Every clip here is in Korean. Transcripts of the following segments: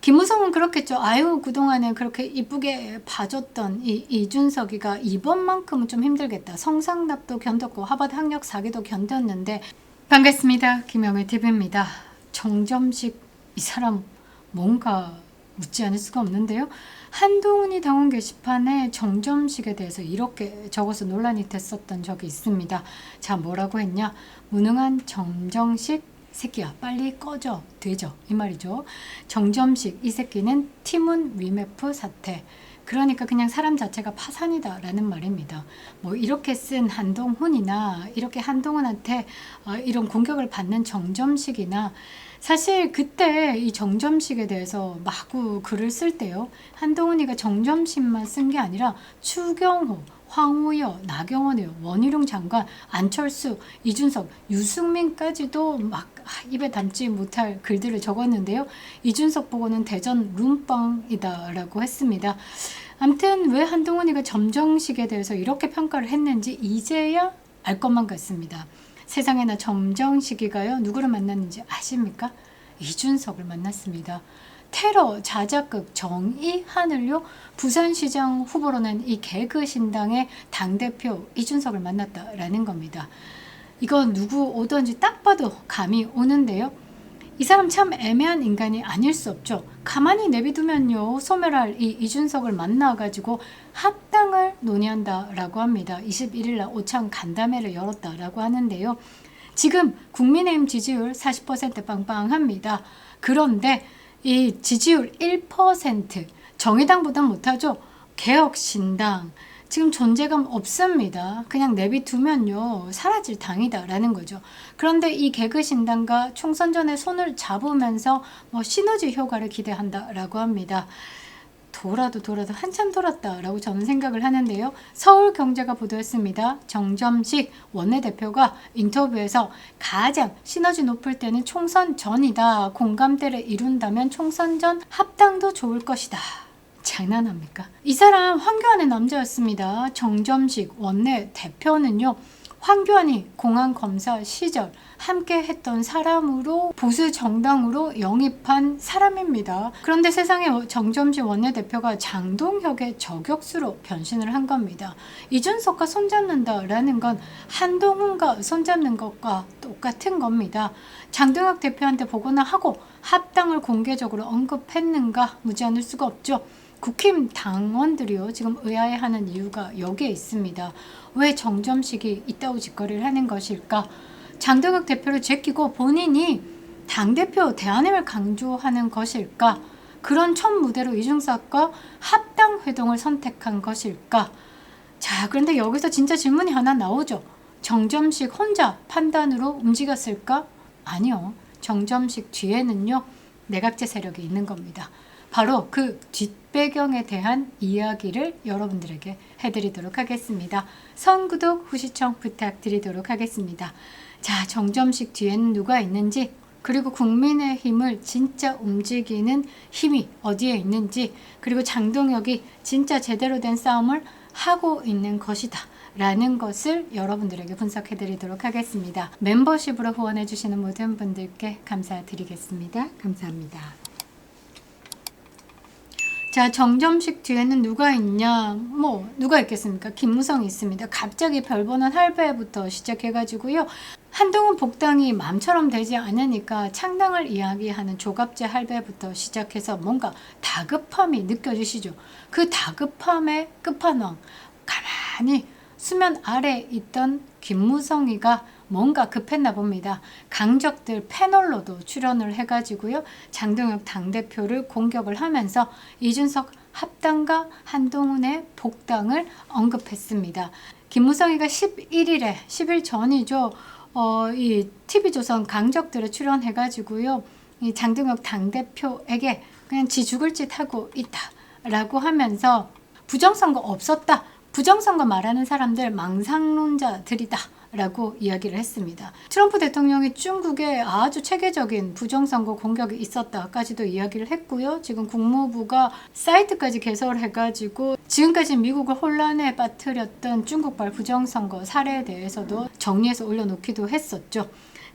김무성은 그렇겠죠. 아유, 그동안에 그렇게 이쁘게 봐줬던 이준석이가 이번만큼은 좀 힘들겠다. 성상납도 견뎠고 하버드 학력 사기도 견뎠는데. 반갑습니다. 김영애 TV입니다. 정점식 이 사람 뭔가 묻지 않을 수가 없는데요. 한동훈이 당원 게시판에 정점식에 대해서 이렇게 적어서 논란이 됐었던 적이 있습니다. 자, 뭐라고 했냐? 무능한 정정식 새끼야, 빨리 꺼져 되죠, 이 말이죠. 정점식 이 새끼는 티문 위메프 사태, 그러니까 그냥 사람 자체가 파산이다 라는 말입니다. 뭐 이렇게 쓴 한동훈이나 이렇게 한동훈한테 이런 공격을 받는 정점식이나, 사실 그때 이 정점식에 대해서 마구 글을 쓸 때요, 한동훈이가 정점식만 쓴 게 아니라 추경호, 황우여, 나경원이요, 원희룡 장관, 안철수, 이준석, 유승민까지도 막 입에 담지 못할 글들을 적었는데요. 이준석 보고는 대전 룸빵이다 라고 했습니다. 아무튼 왜 한동훈이가 점정식에 대해서 이렇게 평가를 했는지 이제야 알 것만 같습니다. 세상에나 점정식이가요, 누구를 만났는지 아십니까? 이준석을 만났습니다. 테러 자작극 정의하늘요, 부산시장 후보로 낸 이 개그신당의 당대표 이준석을 만났다라는 겁니다. 이거 누구 오던지 딱 봐도 감이 오는데요. 이 사람 참 애매한 인간이 아닐 수 없죠. 가만히 내비두면요, 소멸할 이 이준석을 만나가지고 합당을 논의한다라고 합니다. 21일날 오창 간담회를 열었다라고 하는데요. 지금 국민의힘 지지율 40% 빵빵합니다. 그런데 이 지지율 1%, 정의당보다 못하죠. 개혁신당 지금 존재감 없습니다. 그냥 내비두면요, 사라질 당이다 라는 거죠. 그런데 이 개그신당과 총선 전에 손을 잡으면서 뭐 시너지 효과를 기대한다라고 합니다. 돌아도 한참 돌았다라고 저는 생각을 하는데요. 서울경제가 보도했습니다. 정점식 원내대표가 인터뷰에서 가장 시너지 높을 때는 총선 전이다. 공감대를 이룬다면 총선 전 합당도 좋을 것이다. 장난합니까? 이 사람 황교안의 남자였습니다. 정점식 원내대표는요, 황교안이 공안검사 시절 함께 했던 사람으로 보수 정당으로 영입한 사람입니다. 그런데 세상에 정점식 원내대표가 장동혁의 저격수로 변신을 한 겁니다. 이준석과 손잡는다라는 건 한동훈과 손잡는 것과 똑같은 겁니다. 장동혁 대표한테 보고나 하고 합당을 공개적으로 언급했는가? 묻지 않을 수가 없죠. 국힘 당원들이요, 지금 의아해하는 이유가 여기에 있습니다. 왜 정점식이 이따위 짓거리를 하는 것일까? 장동혁 대표를 제끼고 본인이 당대표 대안임을 강조하는 것일까? 그런 첫 무대로 이준석과 합당 회동을 선택한 것일까? 자, 그런데 여기서 진짜 질문이 하나 나오죠. 정점식 혼자 판단으로 움직였을까? 아니요. 정점식 뒤에는요, 내각제 세력이 있는 겁니다. 바로 그 뒷배경에 대한 이야기를 여러분들에게 해드리도록 하겠습니다. 선구독, 후시청 부탁드리도록 하겠습니다. 자, 정점식 뒤에는 누가 있는지, 그리고 국민의힘을 진짜 움직이는 힘이 어디에 있는지, 그리고 장동혁이 진짜 제대로 된 싸움을 하고 있는 것이다 라는 것을 여러분들에게 분석해 드리도록 하겠습니다. 멤버십으로 후원해 주시는 모든 분들께 감사드리겠습니다. 감사합니다. 자, 정점식 뒤에는 누가 있냐? 뭐 누가 있겠습니까? 김무성이 있습니다. 갑자기 별보는 할배부터 시작해가지고요, 한동훈 복당이 마음처럼 되지 않으니까 창당을 이야기하는 조갑제 할배부터 시작해서 뭔가 다급함이 느껴지시죠? 그 다급함의 끝판왕, 가만히 수면 아래 있던 김무성이가 뭔가 급했나 봅니다. 강적들 패널로도 출연을 해가지고요, 장동혁 당대표를 공격을 하면서 이준석 합당과 한동훈의 복당을 언급했습니다. 김무성이가 11일에, 10일 전이죠, 이 TV조선 강적들에 출연해가지고요, 이 장동혁 당대표에게 그냥 지 죽을 짓 하고 있다라고 하면서 부정선거 없었다, 부정선거 말하는 사람들 망상론자들이다 라고 이야기를 했습니다. 트럼프 대통령이 중국에 아주 체계적인 부정선거 공격이 있었다까지도 이야기를 했고요. 지금 국무부가 사이트까지 개설해가지고 지금까지 미국을 혼란에 빠뜨렸던 중국발 부정선거 사례에 대해서도 정리해서 올려놓기도 했었죠.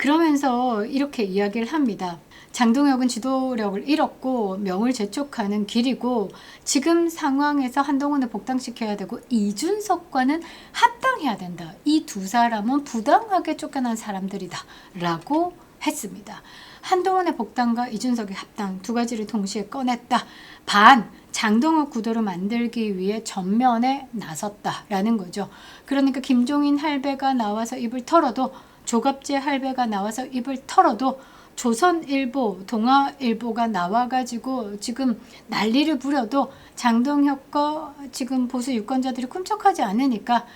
그러면서 이렇게 이야기를 합니다. 장동혁은 지도력을 잃었고 명을 재촉하는 길이고 지금 상황에서 한동훈을 복당시켜야 되고 이준석과는 합당해야 된다. 이 두 사람은 부당하게 쫓겨난 사람들이다 라고 했습니다. 한동훈의 복당과 이준석의 합당 두 가지를 동시에 꺼냈다. 반 장동혁 구도를 만들기 위해 전면에 나섰다라는 거죠. 그러니까 김종인 할배가 나와서 입을 털어도 조갑재 할배가 나와서 입을 털어도 조선일보, 동아일보가 나와가지고 지금 난리를 부려도 장동혁과 지금 보수 유권자들이 꿈쩍하지 않으니까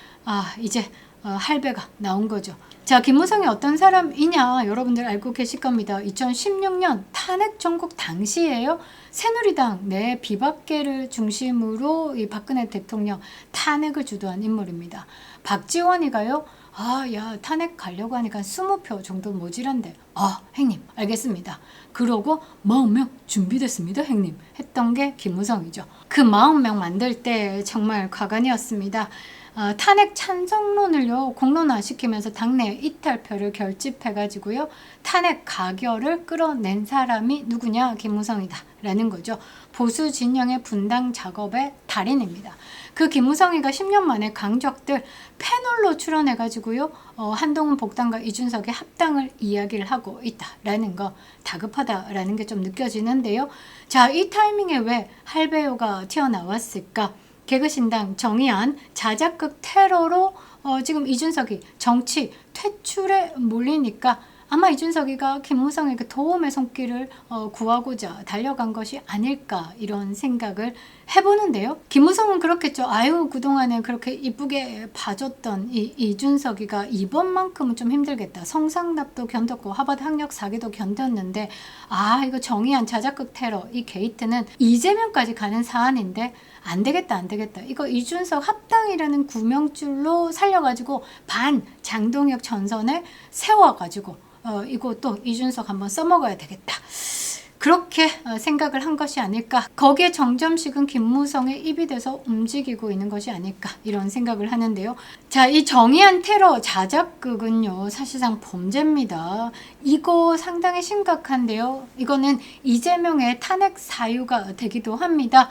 이제 할배가 나온 거죠. 자, 김무성이 어떤 사람이냐 여러분들 알고 계실 겁니다. 2016년 탄핵 전국 당시에요. 새누리당 내 비박계를 중심으로 이 박근혜 대통령 탄핵을 주도한 인물입니다. 박지원이가요. 야 탄핵 가려고 하니까 20표 정도 모자란데 형님 알겠습니다. 그러고 40명 준비됐습니다 형님 했던 게 김무성이죠. 그 40명 만들 때 정말 과간이었습니다. 탄핵 찬성론을요 공론화시키면서 당내 이탈표를 결집해가지고요 탄핵 가결을 끌어낸 사람이 누구냐 김무성이다 라는 거죠. 보수 진영의 분당 작업의 달인입니다. 그 김무성이가 10년 만에 강적들 패널로 출연해가지고요 한동훈 복당과 이준석의 합당을 이야기를 하고 있다라는 거 다급하다라는 게 좀 느껴지는데요. 자, 이 타이밍에 왜 할배요가 튀어나왔을까? 개그신당 정의안 자작극 테러로 지금 이준석이 정치 퇴출에 몰리니까 아마 이준석이가 김무성에게 도움의 손길을 구하고자 달려간 것이 아닐까 이런 생각을 해보는데요. 김무성은 그렇겠죠. 그동안에 그렇게 이쁘게 봐줬던 이준석이가 이번만큼은 좀 힘들겠다. 성상납도 견뎠고 하버드 학력 사기도 견뎠는데 이거 정의안 자작극 테러 이 게이트는 이재명까지 가는 사안인데 안 되겠다. 이거 이준석 합당이라는 구명줄로 살려가지고 반 장동혁 전선에 세워가지고 이거 또 이준석 한번 써먹어야 되겠다. 그렇게 생각을 한 것이 아닐까. 거기에 정점식은 김무성의 입이 돼서 움직이고 있는 것이 아닐까 이런 생각을 하는데요. 자, 이 정의안 테러 자작극은요 사실상 범죄입니다. 이거 상당히 심각한데요. 이거는 이재명의 탄핵 사유가 되기도 합니다.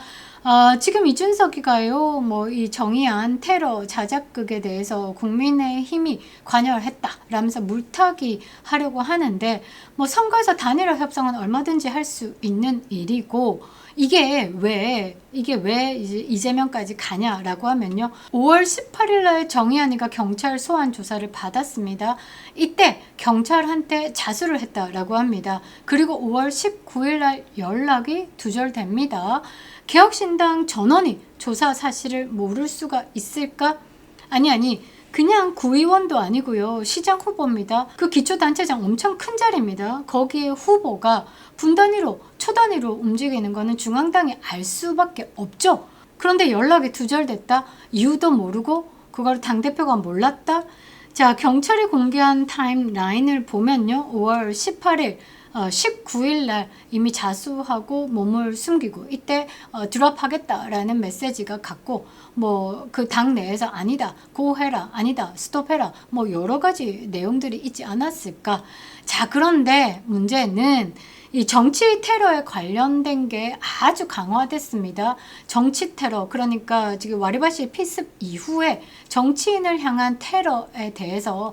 지금 이준석이가요, 이 정의안 테러 자작극에 대해서 국민의힘이 관여를 했다라면서 물타기 하려고 하는데, 선거에서 단일화 협상은 얼마든지 할 수 있는 일이고, 이게 왜 이제 이재명까지 가냐라고 하면요. 5월 18일 날 정의안이가 경찰 소환 조사를 받았습니다. 이때 경찰한테 자수를 했다라고 합니다. 그리고 5월 19일 날 연락이 두절됩니다. 개혁신당 전원이 조사 사실을 모를 수가 있을까? 아니 그냥 구의원도 아니고요. 시장 후보입니다. 그 기초단체장 엄청 큰 자리입니다. 거기에 후보가 분단위로 초단위로 움직이는 거는 중앙당이 알 수밖에 없죠. 그런데 연락이 두절됐다? 이유도 모르고 그걸 당대표가 몰랐다? 자, 경찰이 공개한 타임라인을 보면요. 5월 18일 19일 날 이미 자수하고 몸을 숨기고 이때 드롭하겠다라는 메시지가 갔고 그 당 내에서 아니다 고해라 아니다 스톱해라 여러 가지 내용들이 있지 않았을까. 자, 그런데 문제는 이 정치 테러에 관련된 게 아주 강화됐습니다. 정치 테러, 그러니까 지금 와리바시 피습 이후에 정치인을 향한 테러에 대해서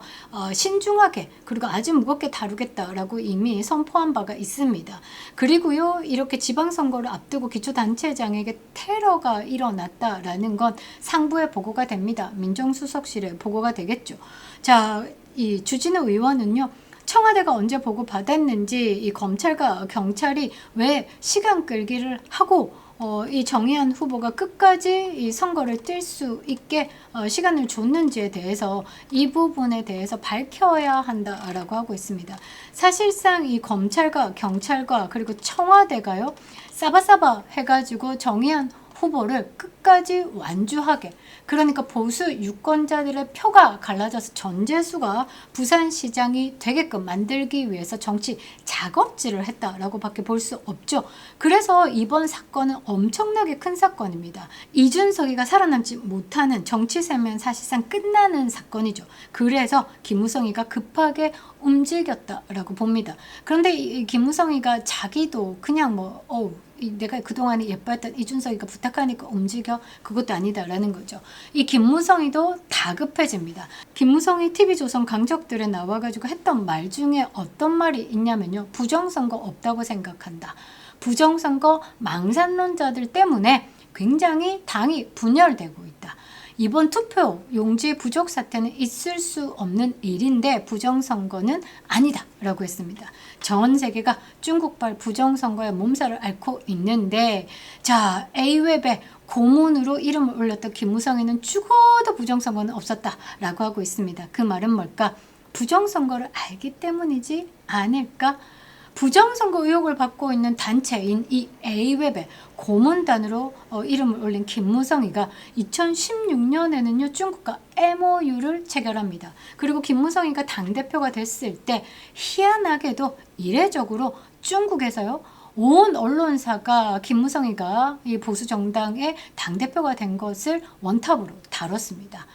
신중하게 그리고 아주 무겁게 다루겠다라고 이미 선포한 바가 있습니다. 그리고요, 이렇게 지방선거를 앞두고 기초단체장에게 테러가 일어났다라는 건 상부에 보고가 됩니다. 민정수석실에 보고가 되겠죠. 자, 이 주진우 의원은요, 청와대가 언제 보고 받았는지 이 검찰과 경찰이 왜 시간 끌기를 하고 이 정의안 후보가 끝까지 이 선거를 뛸 수 있게 시간을 줬는지에 대해서 이 부분에 대해서 밝혀야 한다라고 하고 있습니다. 사실상 이 검찰과 경찰과 그리고 청와대가요, 싸바싸바 해가지고 정의안 후보를 끝까지 완주하게, 그러니까 보수 유권자들의 표가 갈라져서 전재수가 부산시장이 되게끔 만들기 위해서 정치 작업질을 했다라고 밖에 볼 수 없죠. 그래서 이번 사건은 엄청나게 큰 사건입니다. 이준석이가 살아남지 못하는 정치세면 사실상 끝나는 사건이죠. 그래서 김무성이가 급하게 움직였다라고 봅니다. 그런데 이 김무성이가 자기도 그냥 내가 그동안에 예뻐했던 이준석이가 부탁하니까 움직여, 그것도 아니다라는 거죠. 이 김무성이도 다급해집니다. 김무성이 TV조선 강적들에 나와가지고 했던 말 중에 어떤 말이 있냐면요. 부정선거 없다고 생각한다. 부정선거 망산론자들 때문에 굉장히 당이 분열되고 있다. 이번 투표 용지 부족 사태는 있을 수 없는 일인데 부정선거는 아니다 라고 했습니다. 전 세계가 중국발 부정선거의 몸살을 앓고 있는데, 자, A웹에 고문으로 이름을 올렸던 김무성이는 죽어도 부정선거는 없었다 라고 하고 있습니다. 그 말은 뭘까? 부정선거를 알기 때문이지 않을까? 부정선거 의혹을 받고 있는 단체인 이 A웹에 고문단으로 이름을 올린 김무성이가 2016년에는요 중국과 MOU를 체결합니다. 그리고 김무성이가 당대표가 됐을 때 희한하게도 이례적으로 중국에서요 온 언론사가 김무성이가 이 보수정당의 당대표가 된 것을 원탑으로 다뤘습니다.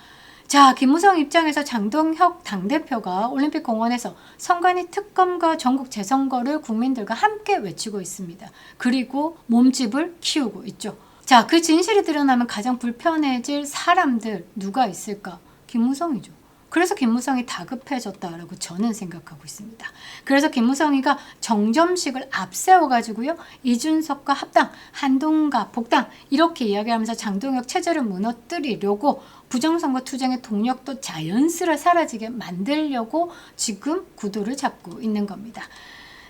자, 김무성 입장에서 장동혁 당대표가 올림픽공원에서 선관위 특검과 전국 재선거를 국민들과 함께 외치고 있습니다. 그리고 몸집을 키우고 있죠. 자, 그 진실이 드러나면 가장 불편해질 사람들 누가 있을까? 김무성이죠. 그래서 김무성이 다급해졌다라고 저는 생각하고 있습니다. 그래서 김무성이가 정점식을 앞세워가지고요. 이준석과 합당, 한동갑, 복당 이렇게 이야기하면서 장동혁 체제를 무너뜨리려고 부정선거 투쟁의 동력도 자연스레 사라지게 만들려고 지금 구도를 잡고 있는 겁니다.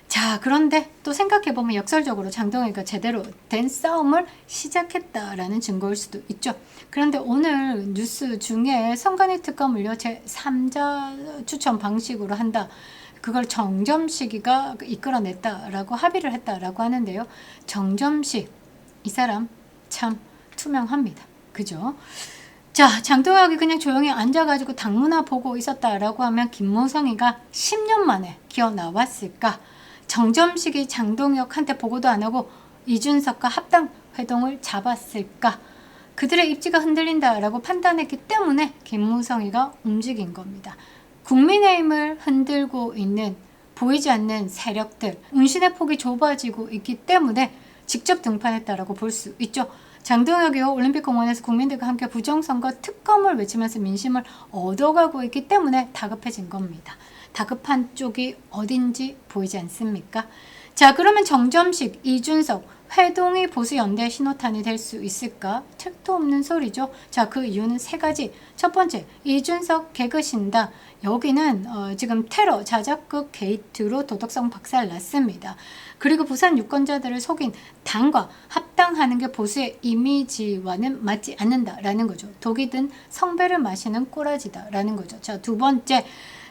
자, 그런데 또 생각해보면 역설적으로 장동혁이가 제대로 된 싸움을 시작했다라는 증거일 수도 있죠. 그런데 오늘 뉴스 중에 선관위 특검을요 제3자 추천 방식으로 한다. 그걸 정점식이가 이끌어냈다라고 합의를 했다라고 하는데요. 정점식 이 사람 참 투명합니다. 그죠? 자, 장동혁이 그냥 조용히 앉아가지고 당문화 보고 있었다라고 하면 김무성이가 10년 만에 기어 나왔을까? 정점식이 장동혁한테 보고도 안 하고 이준석과 합당 회동을 잡았을까? 그들의 입지가 흔들린다라고 판단했기 때문에 김무성이가 움직인 겁니다. 국민의힘을 흔들고 있는 보이지 않는 세력들, 운신의 폭이 좁아지고 있기 때문에 직접 등판했다라고 볼 수 있죠. 장동혁이요 올림픽공원에서 국민들과 함께 부정선거 특검을 외치면서 민심을 얻어가고 있기 때문에 다급해진 겁니다. 다급한 쪽이 어딘지 보이지 않습니까? 자, 그러면 정점식, 이준석, 회동이 보수연대 신호탄이 될 수 있을까? 택도 없는 소리죠. 자, 그 이유는 세 가지. 첫 번째, 이준석 개그신당. 여기는 지금 테러 자작극 게이트로 도덕성 박살 났습니다. 그리고 부산 유권자들을 속인 당과 합당하는 게 보수의 이미지와는 맞지 않는다라는 거죠. 독이 든 성배를 마시는 꼬라지다라는 거죠. 자, 두 번째,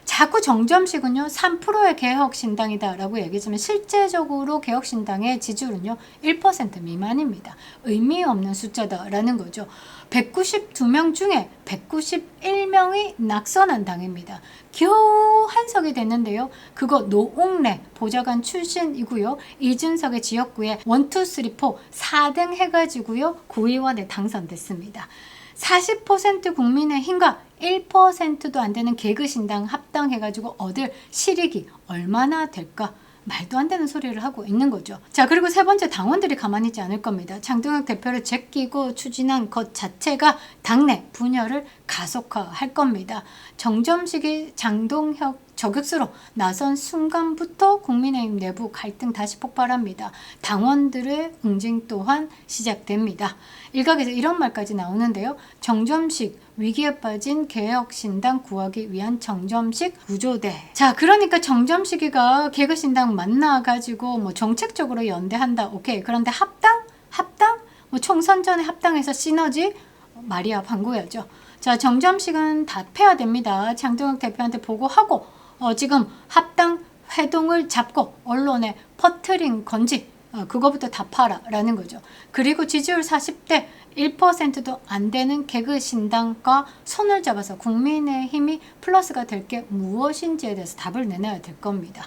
자꾸 정점식은요 3%의 개혁신당이다라고 얘기하지만 실제적으로 개혁신당의 지지율은요 1% 미만입니다. 의미 없는 숫자다라는 거죠. 192명 중에 191명이 낙선한 당입니다. 겨우 한석이 됐는데요. 그거 노웅래 보좌관 출신이고요. 이준석의 지역구에 1, 2, 3, 4 4등 해가지고요. 구의원에 당선됐습니다. 40% 국민의힘과 1%도 안 되는 개그신당 합당해가지고 얻을 실익이 얼마나 될까? 말도 안 되는 소리를 하고 있는 거죠. 자, 그리고 세 번째, 당원들이 가만히 있지 않을 겁니다. 장동혁 대표를 제끼고 추진한 것 자체가 당내 분열을 가속화할 겁니다. 정점식이 장동혁 저격수로 나선 순간부터 국민의힘 내부 갈등 다시 폭발합니다. 당원들의 응징 또한 시작됩니다. 일각에서 이런 말까지 나오는데요. 정점식 위기에 빠진 개혁신당 구하기 위한 정점식 구조대. 자, 그러니까 정점식이가 개혁신당 만나가지고 뭐 정책적으로 연대한다. 오케이. 그런데 합당? 뭐 총선 전에 합당해서 시너지? 말이야 방구야죠. 자, 정점식은 답해야 됩니다. 장동혁 대표한테 보고하고 지금 합당 회동을 잡고 언론에 퍼뜨린 건지 그거부터 다 팔아 라는 거죠. 그리고 지지율 40대 1%도 안 되는 개그 신당과 손을 잡아서 국민의힘이 플러스가 될 게 무엇인지에 대해서 답을 내놔야 될 겁니다.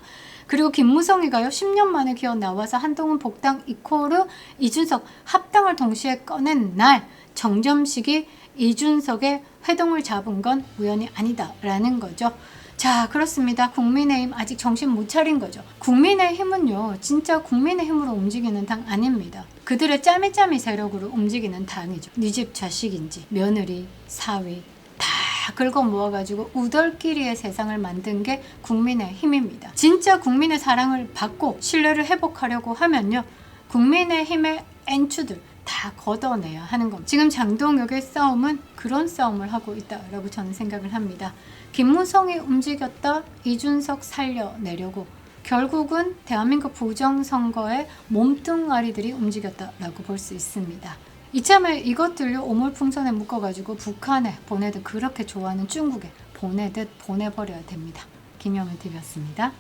그리고 김무성이가요 10년 만에 기어 나와서 한동훈 복당 이코르 이준석 합당을 동시에 꺼낸 날 정점식이 이준석의 회동을 잡은 건 우연이 아니다 라는 거죠. 자, 그렇습니다. 국민의힘 아직 정신 못 차린 거죠. 국민의힘은요 진짜 국민의힘으로 움직이는 당 아닙니다. 그들의 짜미짜미 세력으로 움직이는 당이죠. 네 집 자식인지 며느리, 사위 다 긁어 모아가지고 우덜끼리의 세상을 만든 게 국민의힘입니다. 진짜 국민의 사랑을 받고 신뢰를 회복하려고 하면요 국민의힘의 엔추들 다 걷어내야 하는 겁니다. 지금 장동혁의 싸움은 그런 싸움을 하고 있다라고 저는 생각을 합니다. 김무성이 움직였다 이준석 살려내려고 결국은 대한민국 부정선거의 몸뚱아리들이 움직였다라고 볼 수 있습니다. 이참에 이것들요 오물풍선에 묶어가지고 북한에 보내듯 그렇게 좋아하는 중국에 보내듯 보내버려야 됩니다. 김영은 TV였습니다.